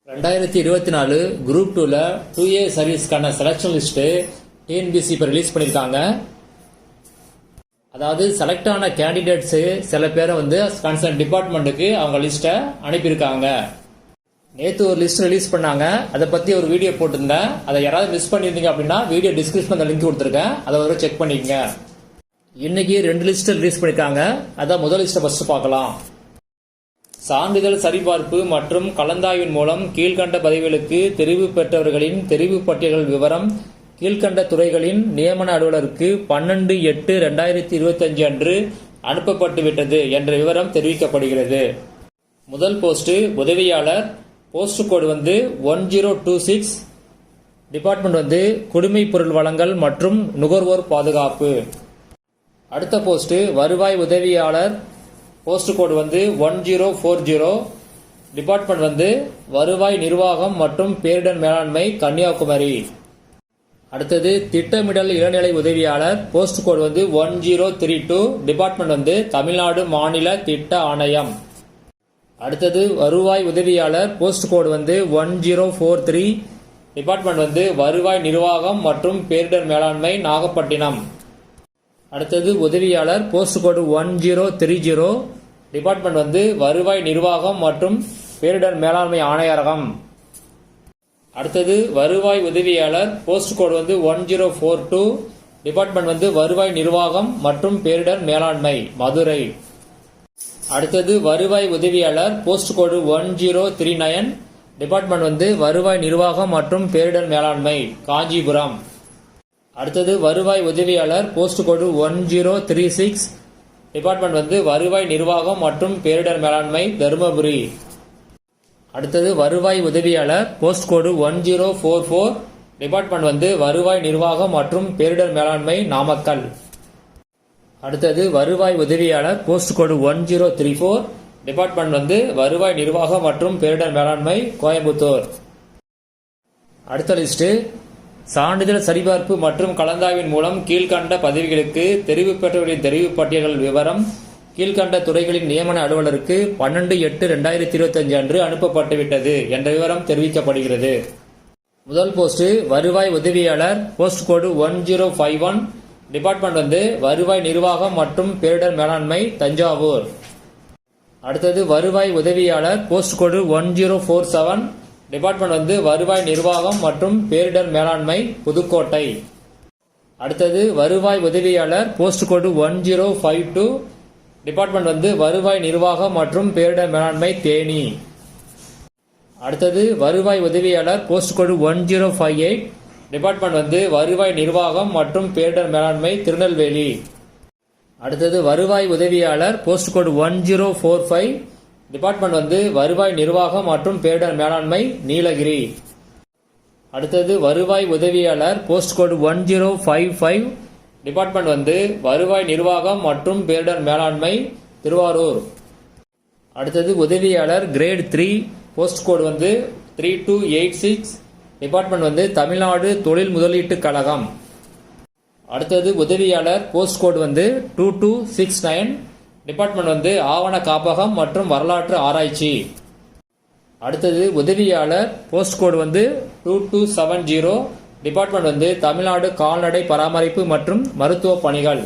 2024 group 2ல 2A சர்வீஸ்க்கான selection list TNPSC இப்போ ரிலீஸ் பண்ணியிருக்காங்க. அதாவது செலக்ட் ஆன கேண்டிடேட்ஸ் சில பேரை கன்சர்ன் டிபார்ட்மெண்ட்டுக்கு அவங்க லிஸ்ட்டை அனுப்பியிருக்காங்க. நேற்று ஒரு லிஸ்ட் ரிலீஸ் பண்ணாங்க, அதை பற்றி ஒரு வீடியோ போட்டிருந்தேன். அதை யாராவது மிஸ் பண்ணியிருந்தீங்க அப்படின்னா வீடியோ டிஸ்கிரிப்ஷன் லிங்க் கொடுத்துருக்கேன், அதை ஒரு செக் பண்ணிக்கங்க. இன்னைக்கு 2 லிஸ்ட் ரிலீஸ் பண்ணியிருக்காங்க. அதான் முதல் லிஸ்ட்டை ஃபர்ஸ்ட் பார்க்கலாம். சான்றிதழ் சரிபார்ப்பு மற்றும் கலந்தாய்வின் மூலம் கீழ்கண்ட பதவிகளுக்கு தெரிவு பெற்றவர்களின் தெரிவு பட்டியல்கள் விவரம் கீழ்கண்ட துறைகளின் நியமன அலுவலருக்கு 12/8/2025 அன்று அனுப்பப்பட்டுவிட்டது என்ற விவரம் தெரிவிக்கப்படுகிறது. முதல் போஸ்ட் உதவியாளர், போஸ்ட் கோடு 1026, டிபார்ட்மெண்ட் குடிமைப் பொருள் வழங்கல் மற்றும் நுகர்வோர் பாதுகாப்பு. அடுத்த போஸ்ட் வருவாய் உதவியாளர், போஸ்ட் கோடு 1040, டிபார்ட்மெண்ட் வருவாய் நிர்வாகம் மற்றும் பேரிடர் மேலாண்மை கன்னியாகுமரி. அடுத்தது திட்டமிடல் இளநிலை உதவியாளர், போஸ்ட் கோடு 1032, டிபார்ட்மெண்ட் தமிழ்நாடு மாநில திட்ட ஆணையம். அடுத்தது வருவாய் உதவியாளர், போஸ்ட் கோடு 1043, டிபார்ட்மெண்ட் வருவாய் நிர்வாகம் மற்றும் பேரிடர் மேலாண்மை நாகப்பட்டினம். அடுத்தது உதவியாளர், போஸ்ட் கோடு 1030, டிபார்ட்மெண்ட் வருவாய் நிர்வாகம் மற்றும் பேரிடர் மேலாண்மை ஆணையரகம். அடுத்தது வருவாய் உதவியாளர், போஸ்ட் கோடு 1042, டிபார்ட்மெண்ட் வருவாய் நிர்வாகம் மற்றும் பேரிடர் மேலாண்மை மதுரை. அடுத்தது வருவாய் உதவியாளர், போஸ்ட் கோடு 1039, டிபார்ட்மெண்ட் வருவாய் நிர்வாகம் மற்றும் பேரிடர் மேலாண்மை காஞ்சிபுரம். அடுத்தது வருவாய் உதவியாளர், போஸ்ட் கோடு 1036, டிபார்ட்மெண்ட் வருவாய் நிர்வாகம் மற்றும் பேரிடர் மேலாண்மை தருமபுரி. அடுத்தது வருவாய் உதவியாளர், போஸ்ட் கோடு 1044, டிபார்ட்மெண்ட் வருவாய் நிர்வாகம் மற்றும் பேரிடர் மேலாண்மை நாமக்கல். அடுத்தது வருவாய் உதவியாளர், போஸ்ட் கோடு 1034, டிபார்ட்மெண்ட் வருவாய் நிர்வாகம் மற்றும் பேரிடர் மேலாண்மை கோயம்புத்தூர். அடுத்த லிஸ்ட் சான்றிதழ் சரிபார்ப்பு மற்றும் கலந்தாய்வின் மூலம் கீழ்கண்ட பதவிகளுக்கு தெரிவு பெற்றவர்களின் தெரிவு பட்டியல்கள் விவரம் கீழ்கண்ட துறைகளின் நியமன அலுவலருக்கு 12/8/2025 அன்று அனுப்பப்பட்டுவிட்டது என்ற விவரம் தெரிவிக்கப்படுகிறது. முதல் போஸ்ட் வருவாய் உதவியாளர், போஸ்ட் கோடு 1051, டிபார்ட்மெண்ட் வருவாய் நிர்வாகம் மற்றும் பேரிடர் மேலாண்மை தஞ்சாவூர். அடுத்தது வருவாய் உதவியாளர், போஸ்ட் கோடு 1047, டிபார்ட்மெண்ட் வருவாய் நிர்வாகம் மற்றும் பேரிடர் மேலாண்மை புதுக்கோட்டை. அடுத்தது வருவாய் உதவியாளர், போஸ்ட் கோடு 1052, டிபார்ட்மெண்ட் வருவாய் நிர்வாகம் மற்றும் பேரிடர் மேலாண்மை தேனி. அடுத்தது வருவாய் உதவியாளர், போஸ்ட் கோடு 1058, டிபார்ட்மெண்ட் வருவாய் நிர்வாகம் மற்றும் பேரிடர் மேலாண்மை திருநெல்வேலி. அடுத்தது வருவாய் உதவியாளர், போஸ்ட் கோடு 1045, டிபார்ட்மெண்ட் வருவாய் நிர்வாகம் மற்றும் பேரிடர் மேலாண்மை நீலகிரி. அடுத்தது வருவாய் உதவியாளர், போஸ்ட் கோடு 1055, டிபார்ட்மெண்ட் வருவாய் நிர்வாகம் மற்றும் பேரிடர் மேலாண்மை திருவாரூர். அடுத்தது உதவியாளர் grade 3, post code 3286, department Tamil Nadu தொழில் முதலீட்டு கழகம். அடுத்தது உதவியாளர், போஸ்ட் கோடு 2269, டிபார்ட்மெண்ட் ஆவண காப்பகம் மற்றும் வரலாற்று ஆராய்ச்சி. அடுத்தது உதவியாளர், போஸ்ட் கோடு 2270, டிபார்ட்மெண்ட் தமிழ்நாடு கால்நடை பராமரிப்பு மற்றும் மருத்துவ பணிகள்.